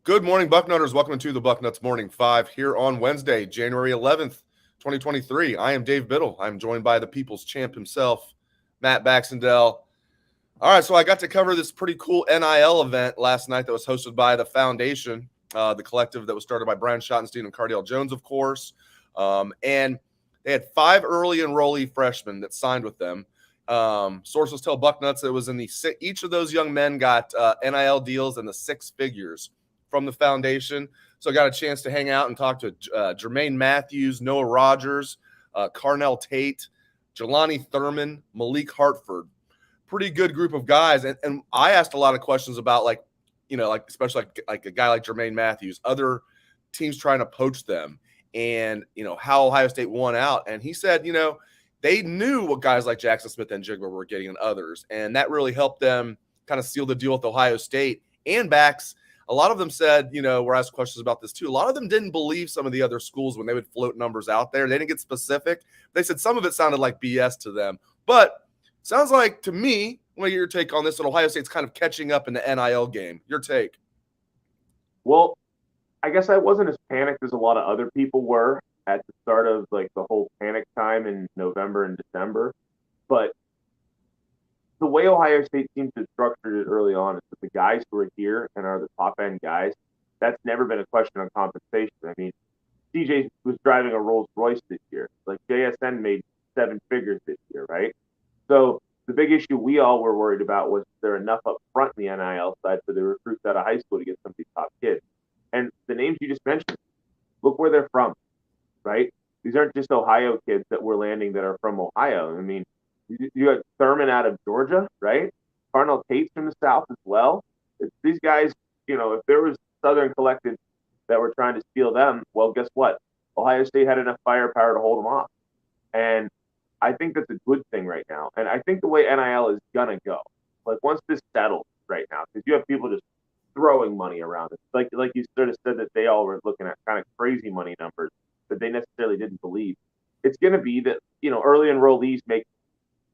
Good morning, Bucknutters. Welcome to the Bucknuts Morning 5 here on Wednesday, January 11th, 2023. I am Dave Biddle. I'm joined by the people's champ himself, Matt Baxendell. All right, so I got to cover this pretty cool NIL event last night that was hosted by the Foundation, the collective that was started by Brian Schottenstein and Cardale Jones, of course. And they had 5 early enrollee freshmen that signed with them. Sources tell Bucknuts it was in each of those young men got NIL deals in the 6 figures from the Foundation. So I got a chance to hang out and talk to Jermaine Matthews, Noah Rogers, Carnell Tate, Jelani Thurman, Malik Hartford. Pretty good group of guys. And I asked a lot of questions about especially like a guy like Jermaine Matthews, other teams trying to poach them, and how Ohio State won out. And he said, they knew what guys like Jackson Smith and Jigba were getting and others. And that really helped them kind of seal the deal with Ohio State and Bax. A lot of them said, we're asked questions about this too. A lot of them didn't believe some of the other schools when they would float numbers out there. They didn't get specific. They said some of it sounded like BS to them. But sounds like to me, I want to get your take on this, that Ohio State's kind of catching up in the NIL game. Your take? Well, I guess I wasn't as panicked as a lot of other people were at the start of the whole panic time in November and December. But the way Ohio State seems to have structured it early on is that the guys who are here and are the top-end guys, that's never been a question on compensation. I mean, CJ was driving a Rolls Royce this year. JSN made 7 figures this year, right? So the big issue we all were worried about was there enough up front in the NIL side for the recruits out of high school to get some of these top kids. And the names you just mentioned, look where they're from, right? These aren't just Ohio kids that we're landing that are from Ohio. I mean, you got Thurman out of Georgia, right? Carnell Tate's from the South as well. These guys, if there was Southern collectives that were trying to steal them, well, guess what? Ohio State had enough firepower to hold them off. And I think that's a good thing right now. And I think the way NIL is going to go, once this settles right now, because you have people just throwing money around. It's like you sort of said that they all were looking at kind of crazy money numbers that they necessarily didn't believe. It's going to be that, early enrollees make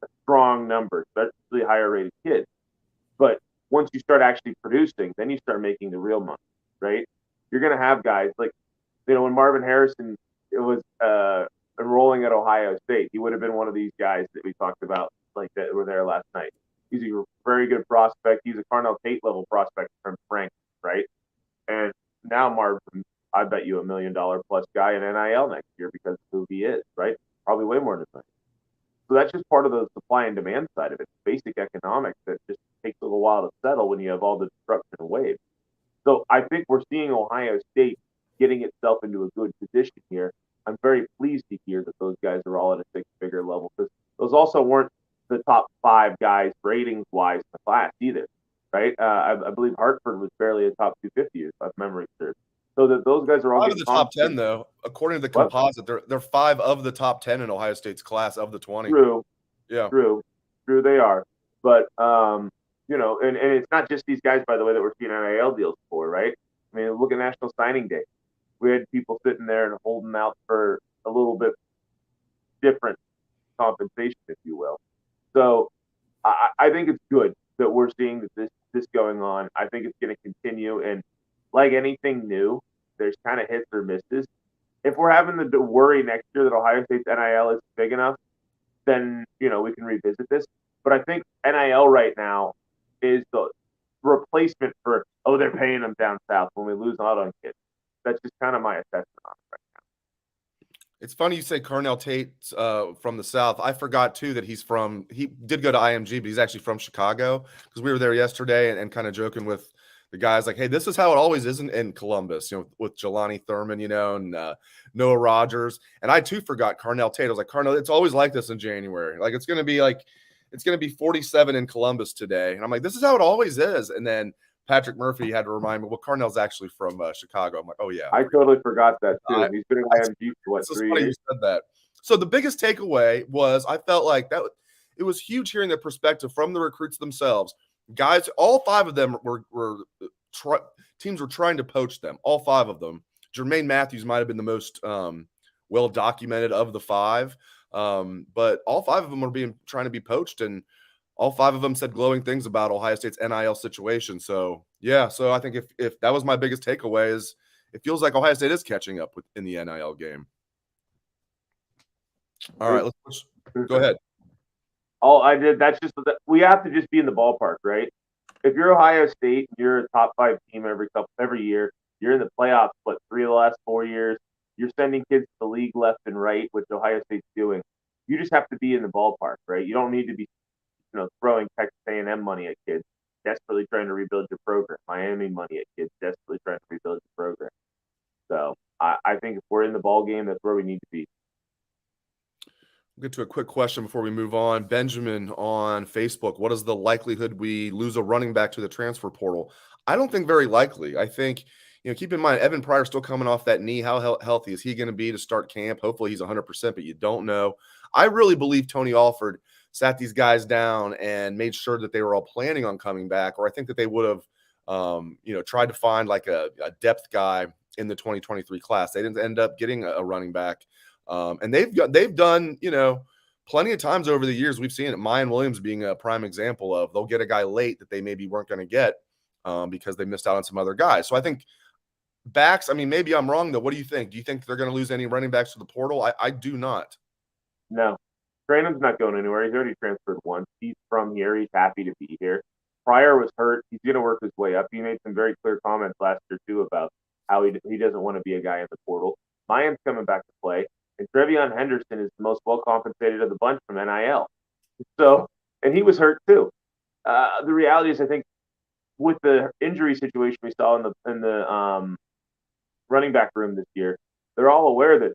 a strong number, especially higher rated kids. But once you start actually producing, then you start making the real money, right? You're going to have guys when Marvin Harrison was enrolling at Ohio State, he would have been one of these guys that we talked about that were there last night. He's a very good prospect. He's a Carnell Tate level prospect from Frank, right? And now Marvin, I bet you $1 million plus guy in NIL next year because of who he is, right? Probably way more than that. So that's just part of the supply and demand side of it. Basic economics that just takes a little while to settle when you have all the disruption and waves. So I think we're seeing Ohio State getting itself into a good position here. I'm very pleased to hear that those guys are all at a 6-figure level, because those also weren't the top 5 guys ratings-wise in the class either, right? I believe Hartford was barely a top 250 if memory serves. So that those guys are all 5 of the top 10, though. According to the composite, they're 5 of the top 10 in Ohio State's class of the 20. True. Yeah. True they are. But, and it's not just these guys, by the way, that we're seeing NIL deals for, right? I mean, look at National Signing Day. We had people sitting there and holding out for a little bit different compensation, if you will. So I think it's good that we're seeing that this going on. I think it's going to continue. And like anything new, there's kind of hits or misses. If we're having the worry next year that Ohio State's NIL is big enough, then, we can revisit this. But I think NIL right now is the replacement for, they're paying them down south when we lose out on kids. That's just kind of my assessment on it right now. It's funny you say Carnell Tate from the South. I forgot, too, that he did go to IMG, but he's actually from Chicago, because we were there yesterday and kind of joking with the guys like, hey, this is how it always is in Columbus, with Jelani Thurman, and Noah Rogers. And I, too, forgot Carnell Tate. I was like, Carnell, it's always like this in January. It's going to be 47 in Columbus today. And I'm like, this is how it always is. And then Patrick Murphy had to remind me, well, Carnell's actually from Chicago. I'm like, oh, yeah. I totally forgot that, too. He's been in IMG for, 3 years? You said that. So the biggest takeaway was I felt like that it was huge hearing the perspective from the recruits themselves. Guys, all 5 of them teams were trying to poach them, all 5 of them. Jermaine Matthews might have been the most well-documented of the 5, but all 5 of them were trying to be poached. And all 5 of them said glowing things about Ohio State's NIL situation. So, yeah. So I think if that was my biggest takeaway is it feels like Ohio State is catching up in the NIL game. All right, go ahead. That's just we have to just be in the ballpark, right? If you're Ohio State, you're a top 5 team every year. You're in the playoffs, 3 of the last 4 years. You're sending kids to the league left and right, which Ohio State's doing. You just have to be in the ballpark, right? You don't need to be, throwing Texas A&M money at kids desperately trying to rebuild your program. Miami money at kids desperately trying to rebuild your program. So I think if we're in the ball game, that's where we need to be. We'll get to a quick question before we move on. Benjamin on Facebook, what is the likelihood we lose a running back to the transfer portal? I don't think very likely. I think, keep in mind, Evan Pryor's still coming off that knee. How healthy is he going to be to start camp? Hopefully he's 100%, but you don't know. I really believe Tony Alford sat these guys down and made sure that they were all planning on coming back, or I think that they would have, tried to find like a depth guy in the 2023 class. They didn't end up getting a running back. And they've done, plenty of times over the years. We've seen it. Mayan Williams being a prime example of they'll get a guy late that they maybe weren't going to get because they missed out on some other guys. So I think backs, maybe I'm wrong though. What do you think? Do you think they're going to lose any running backs to the portal? I do not. No, Brandon's not going anywhere. He's already transferred once. He's from here. He's happy to be here. Pryor was hurt. He's going to work his way up. He made some very clear comments last year too about how he doesn't want to be a guy in the portal. Mayan's coming back to play. And Trevion Henderson is the most well-compensated of the bunch from NIL. So, and he was hurt too. The reality is, I think, with the injury situation we saw in the running back room this year, they're all aware that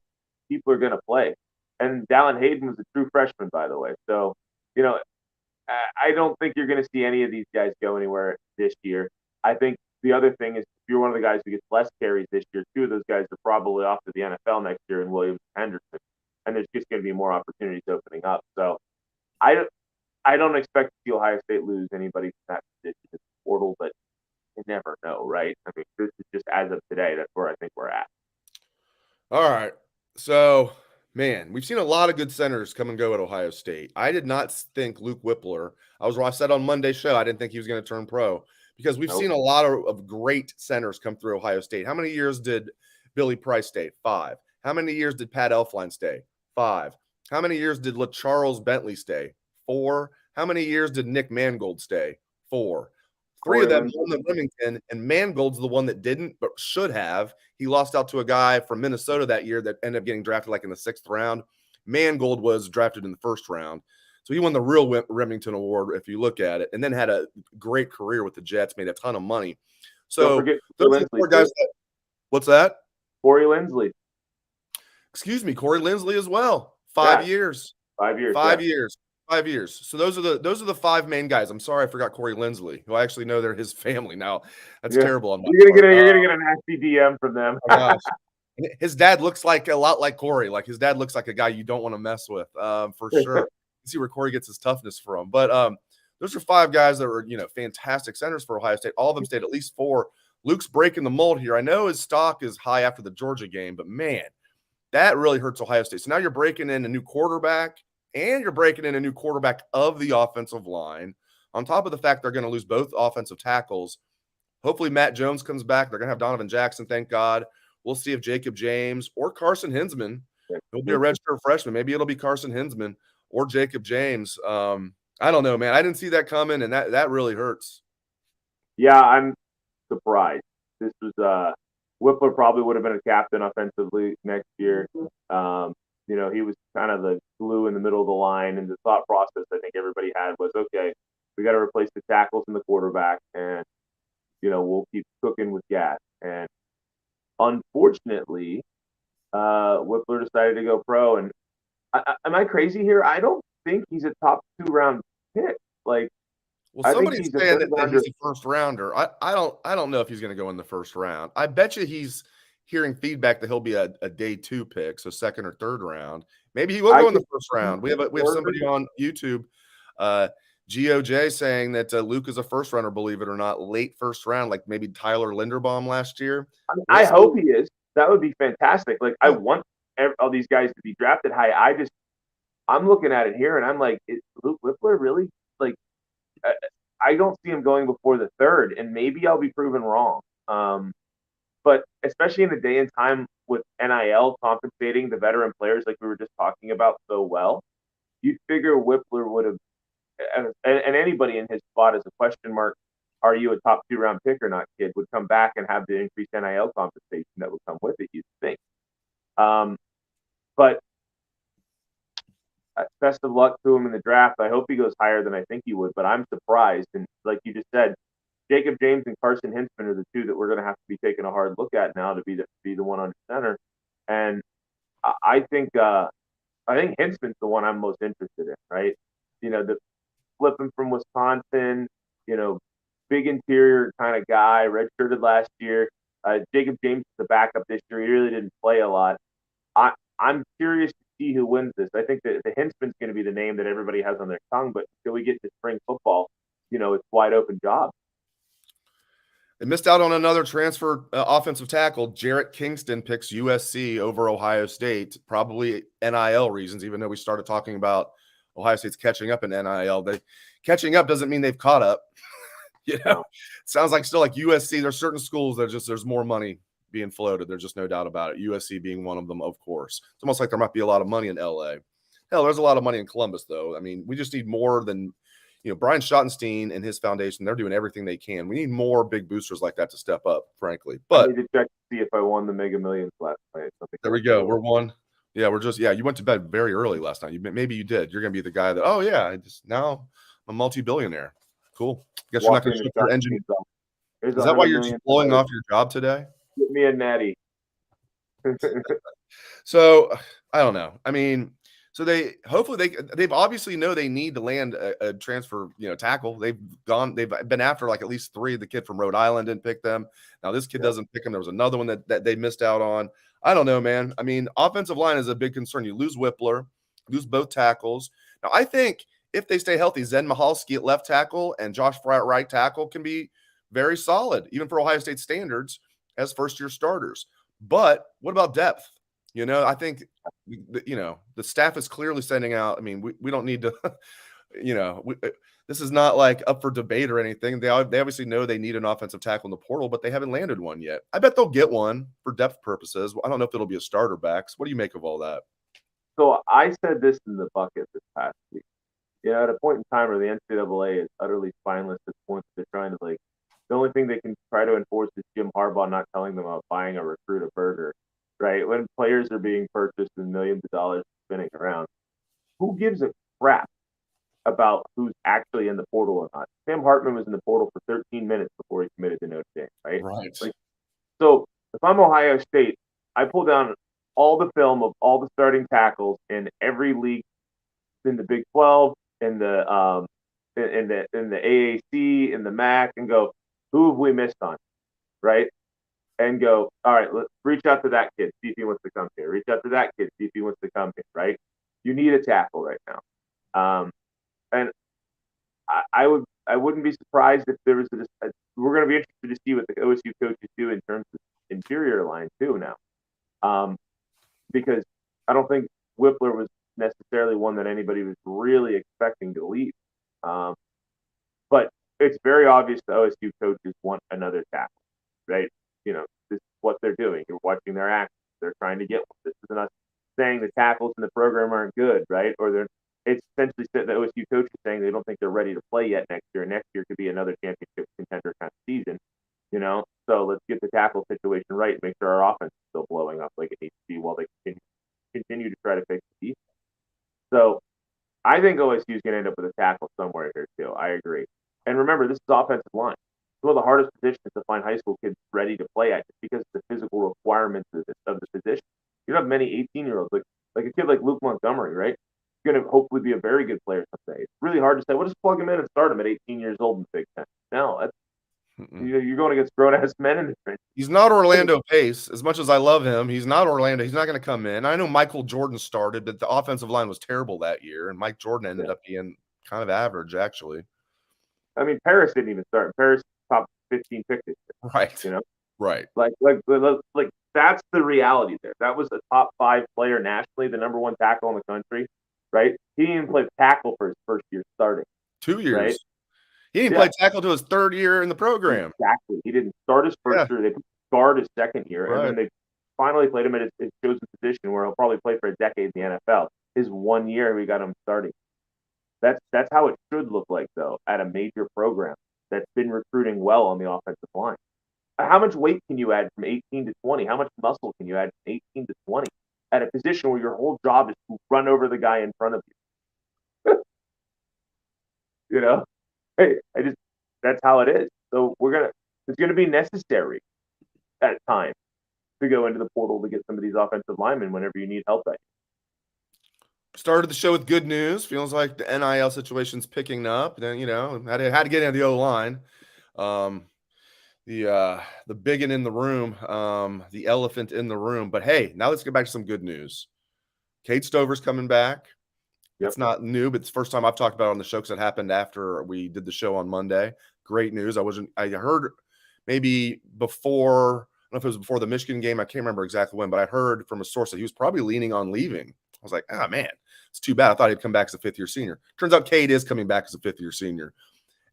people are going to play. And Dallin Hayden was a true freshman, by the way. So, I don't think you're going to see any of these guys go anywhere this year. I think the other thing is, if you're one of the guys who gets less carries this year, 2 of those guys are probably off to the NFL next year in Williams and Henderson. And there's just going to be more opportunities opening up. So I don't expect to see Ohio State lose anybody from that position in the portal, but you never know, right? This is just as of today. That's where I think we're at. All right. So, man, we've seen a lot of good centers come and go at Ohio State. I did not think Luke Wypler, I said on Monday's show, I didn't think he was going to turn pro. Because we've seen a lot of great centers come through Ohio State. How many years did Billy Price stay? 5. How many years did Pat Elflein stay? 5. How many years did LaCharles Bentley stay? 4. How many years did Nick Mangold stay? 4. 3 of them won the Remington, and Mangold's the one that didn't, but should have. He lost out to a guy from Minnesota that year that ended up getting drafted like in the 6th round. Mangold was drafted in the 1st round. So he won the real Remington Award, if you look at it, and then had a great career with the Jets, made a ton of money. So those are the 4 guys. What's that? Corey Lindsley. Excuse me, Corey Lindsley as well. 5 years. 5 years. 5 years. 5 years. So those are the 5 main guys. I'm sorry I forgot Corey Lindsley, who I actually know they're his family now. That's terrible. You're gonna get a nasty DM from them. Oh gosh. His dad looks like a lot like Corey. Like his dad looks like a guy you don't want to mess with, for sure. See where Corey gets his toughness from. But those are 5 guys that were, fantastic centers for Ohio State. All of them stayed at least 4. Luke's breaking the mold here. I know his stock is high after the Georgia game, but man, that really hurts Ohio State. So now you're breaking in a new quarterback, and you're breaking in a new quarterback of the offensive line. On top of the fact they're going to lose both offensive tackles. Hopefully Matt Jones comes back. They're going to have Donovan Jackson, thank God. We'll see if Jacob James or Carson Hinsman, he'll be a redshirt freshman. Maybe it'll be Carson Hinsman or Jacob James. I don't know, man. I didn't see that coming, and that really hurts. Yeah, I'm surprised. This was Wypler probably would have been a captain offensively next year. He was kind of the glue in the middle of the line, and the thought process I think everybody had was, okay, we got to replace the tackles and the quarterback, and we'll keep cooking with gas. And unfortunately, Wypler decided to go pro, and am I crazy here? I don't think he's a top 2 round pick. Well, somebody's saying that he's a first rounder. I don't know if he's going to go in the first round. I bet you he's hearing feedback that he'll be a day 2 pick, so 2nd or 3rd round. Maybe he will go in the first round. We have somebody on YouTube, GOJ, saying that Luke is a first rounder, believe it or not, late first round, like maybe Tyler Linderbaum last year. I hope he is. That would be fantastic. I want all these guys to be drafted high. I'm looking at it here, and I'm like, is Luke Wypler really I don't see him going before the third, and maybe I'll be proven wrong. But especially in the day and time with NIL compensating the veteran players like we were just talking about so well, you'd figure Whippler would have, and anybody in his spot as a question mark, are you a top 2 round pick or not kid, would come back and have the increased NIL compensation that would come with it, you'd think. But best of luck to him in the draft. I hope he goes higher than I think he would, but I'm surprised. And like you just said, Jacob James and Carson Hintzman are the two that we're going to have to be taking a hard look at now to be the one under center. And I think Hintzman's the one I'm most interested in, right? The flipping from Wisconsin, big interior kind of guy, redshirted last year. Jacob James is the backup this year. He really didn't play a lot. I'm curious to see who wins this. I think that the Hintzman's going to be the name that everybody has on their tongue, but until we get to spring football, it's wide open job. They missed out on another transfer offensive tackle. Jarrett Kingston picks USC over Ohio State, probably NIL reasons, even though we started talking about Ohio State's catching up in NIL. Catching up doesn't mean they've caught up. It sounds like still like USC. There's certain schools that there's more money being floated. There's just no doubt about it. USC being one of them, of course. It's almost like there might be a lot of money in LA. Hell, there's a lot of money in Columbus, though. I mean, we just need more than Brian Schottenstein and his foundation. They're doing everything they can. We need more big boosters like that to step up, frankly. But I need to check to see if I won the Mega Millions last night. There we go. We're one. Yeah, you went to bed very early last night. Maybe you did. You're going to be the guy that, now I'm a multi-billionaire. Cool. Guess you're not going to ship your engine. Is that why you're just blowing off your job today? Get me a natty. So I don't know. I mean, so they've obviously know they need to land a transfer, tackle. They've been after like at least 3. The kid from Rhode Island didn't pick them. Now this kid doesn't pick them. There was another one that they missed out on. I don't know, man. I mean, offensive line is a big concern. You lose Whippler, lose both tackles. Now I think if they stay healthy, Zen Mihalski at left tackle and Josh Fry at right tackle can be very solid, even for Ohio State standards as first-year starters. But what about depth? I think, the staff is clearly sending out. I mean, we don't need to, this is not like up for debate or anything. They obviously know they need an offensive tackle in the portal, but they haven't landed one yet. I bet they'll get one for depth purposes. I don't know if it'll be a starter backs. What do you make of all that? So I said this in the bucket this past week. At a point in time where the NCAA is utterly spineless at points, they're trying to the only thing they can try to enforce is Jim Harbaugh not telling them about buying a recruit a burger, right? When players are being purchased and millions of dollars spinning around, who gives a crap about who's actually in the portal or not? Sam Hartman was in the portal for 13 minutes before he committed to Notre Dame, right? Right. So if I'm Ohio State, I pull down all the film of all the starting tackles in every league in the Big 12, in the AAC, in the MAC, and go, who have we missed on, right? And go, all right, let's reach out to that kid, see if he wants to come here. Reach out to that kid, see if he wants to come here, right? You need a tackle right now. And I wouldn't be surprised if there was we're going to be interested to see what the OSU coaches do in terms of interior line too now. Because I don't think Whippler was necessarily one that anybody was really expecting to leave. But it's very obvious the OSU coaches want another tackle, right? This is what they're doing. You're watching their actions. They're trying to get one. This isn't us saying the tackles in the program aren't good, right? Or it's essentially the OSU coaches saying they don't think they're ready to play yet next year. Next year could be another championship contender kind of season, So let's get the tackle situation right and make sure our offense is still blowing up like it needs to be while they continue to try to fix the defense. So I think OSU is going to end up with a tackle somewhere here too. I agree. And remember, this is offensive line. It's one of the hardest positions to find high school kids ready to play at just because of the physical requirements of the position. You don't have many 18-year-olds like a kid like Luke Montgomery, right? He's going to hopefully be a very good player someday. It's really hard to say, well, just plug him in and start him at 18 years old in the Big Ten. No, you're going against grown-ass men in the trenches. He's not Orlando Pace. As much as I love him, he's not Orlando. He's not going to come in. I know Michael Jordan started, but the offensive line was terrible that year, and Mike Jordan ended up being kind of average, actually. I mean, Paris didn't even start. Paris top 15 pick this year. Right. Right. Like that's the reality there. That was a top 5 player nationally, the number 1 tackle in the country, right? He didn't even play tackle for his first year starting. 2 years. Right? He didn't play tackle to his third year in the program. Exactly. He didn't start his first year. They guard his second year, and then they finally played him at his chosen position where he'll probably play for a decade in the NFL. His 1 year, we got him starting. That's how it should look like, though, at a major program that's been recruiting well on the offensive line. How much weight can you add from 18 to 20? How much muscle can you add from 18 to 20 at a position where your whole job is to run over the guy in front of you? You know, that's how it is. So it's gonna be necessary at times to go into the portal to get some of these offensive linemen whenever you need help. Started the show with good news. Feels like the NIL situation's picking up. Then had to get into the O-line. The biggin in the room, the elephant in the room. But hey, now let's get back to some good news. Cade Stover's coming back. Yep. It's not new, but it's the first time I've talked about it on the show because it happened after we did the show on Monday. Great news. I heard maybe before, I don't know if it was before the Michigan game. I can't remember exactly when, but I heard from a source that he was probably leaning on leaving. I was like, oh man, it's too bad. I thought he'd come back as a fifth-year senior. Turns out Cade is coming back as a fifth-year senior.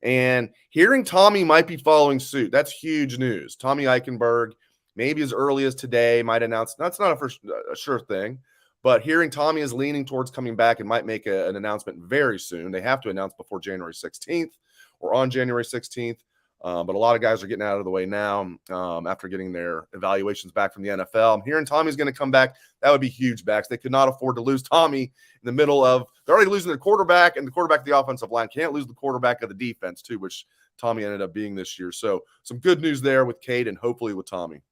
And hearing Tommy might be following suit, that's huge news. Tommy Eichenberg, maybe as early as today, might announce. That's not a sure thing, but hearing Tommy is leaning towards coming back and might make an announcement very soon. They have to announce before January 16th or on January 16th. But a lot of guys are getting out of the way now after getting their evaluations back from the NFL. I'm hearing Tommy's going to come back. That would be huge, Bax. They could not afford to lose Tommy in the middle of – they're already losing their quarterback, and the quarterback of the offensive line can't lose the quarterback of the defense too, which Tommy ended up being this year. So some good news there with Cade and hopefully with Tommy.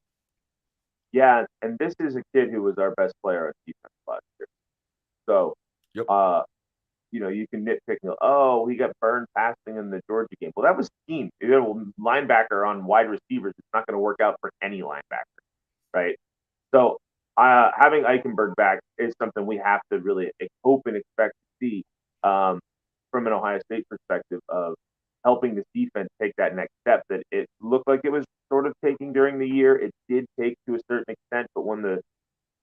Yeah, and this is a kid who was our best player on defense last year. So, you can nitpick, he got burned passing in the Georgia game. Well, that was team. You got a linebacker on wide receivers. It's not going to work out for any linebacker, right? So having Eichenberg back is something we have to really hope and expect to see from an Ohio State perspective of helping this defense take that next step that it looked like it was sort of taking during the year. It did take to a certain extent, but when the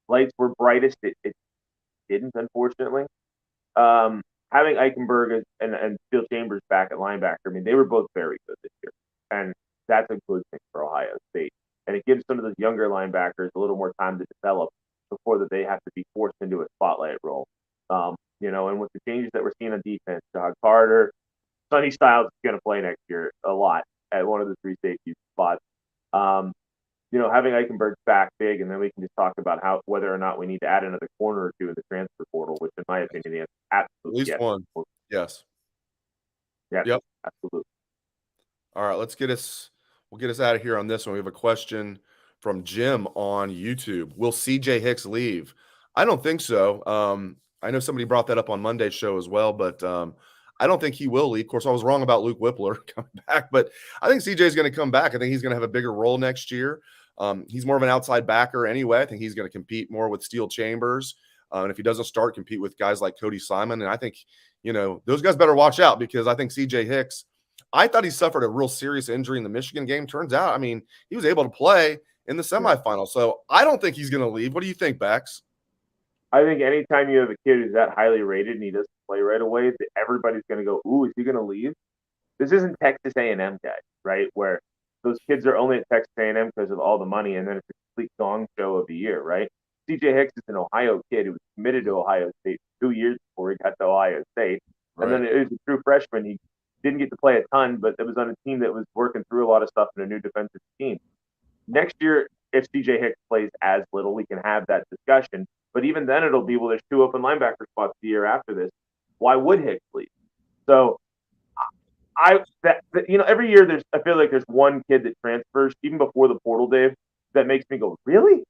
lights were brightest, it didn't, unfortunately. Having Eichenberg and Phil Chambers back at linebacker, I mean, they were both very good this year. And that's a good thing for Ohio State. And it gives some of those younger linebackers a little more time to develop before that they have to be forced into a spotlight role. And with the changes that we're seeing on defense, Doug Carter, Sonny Styles is going to play next year a lot at one of the three safety spots. Having Eichenberg back big, and then we can just talk about whether or not we need to add another corner or two in the transfer portal, which in my opinion is absolutely at least one. Yes. Yeah. Yep. Absolutely. All right, we'll get us out of here on this one. We have a question from Jim on YouTube. Will CJ Hicks leave? I don't think so. I know somebody brought that up on Monday's show as well, but I don't think he will leave. Of course, I was wrong about Luke Wypler coming back, but I think CJ is going to come back. I think he's going to have a bigger role next year. He's more of an outside backer anyway. I think he's going to compete more with Steel Chambers. And if he doesn't start, compete with guys like Cody Simon. And I think, those guys better watch out because I think CJ Hicks, I thought he suffered a real serious injury in the Michigan game. Turns out, he was able to play in the semifinals. So I don't think he's going to leave. What do you think, Bax? I think anytime you have a kid who's that highly rated and he doesn't play right away, everybody's going to go, ooh, is he going to leave? This isn't Texas A&M guys, right, where those kids are only at Texas A&M because of all the money, and then it's a complete gong show of the year, right? CJ Hicks is an Ohio kid who was committed to Ohio State 2 years before he got to Ohio State. Right. And then it was a true freshman. He didn't get to play a ton, but it was on a team that was working through a lot of stuff in a new defensive team. Next year, if CJ Hicks plays as little, we can have that discussion. But even then, it'll be, well, there's 2 open linebacker spots the year after this. Why would Hicks leave? So, every year I feel like there's one kid that transfers, even before the portal, Dave, that makes me go, really?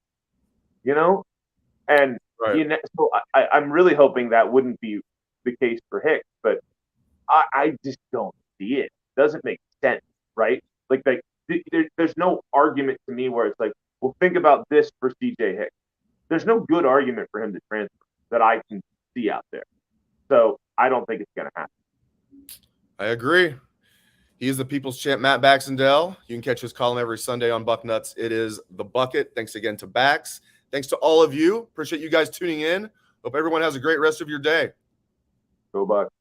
And right. So I'm really hoping that wouldn't be the case for Hicks, but I just don't see it. It doesn't make sense, right? Like there's no argument to me where it's like, well, think about this for CJ Hicks. There's no good argument for him to transfer that I can see out there. So I don't think it's going to happen. I agree. He is the people's champ, Matt Baxendell. You can catch his column every Sunday on Bucknuts. It is The Bucket. Thanks again to Bax. Thanks to all of you. Appreciate you guys tuning in. Hope everyone has a great rest of your day. Go Bucks.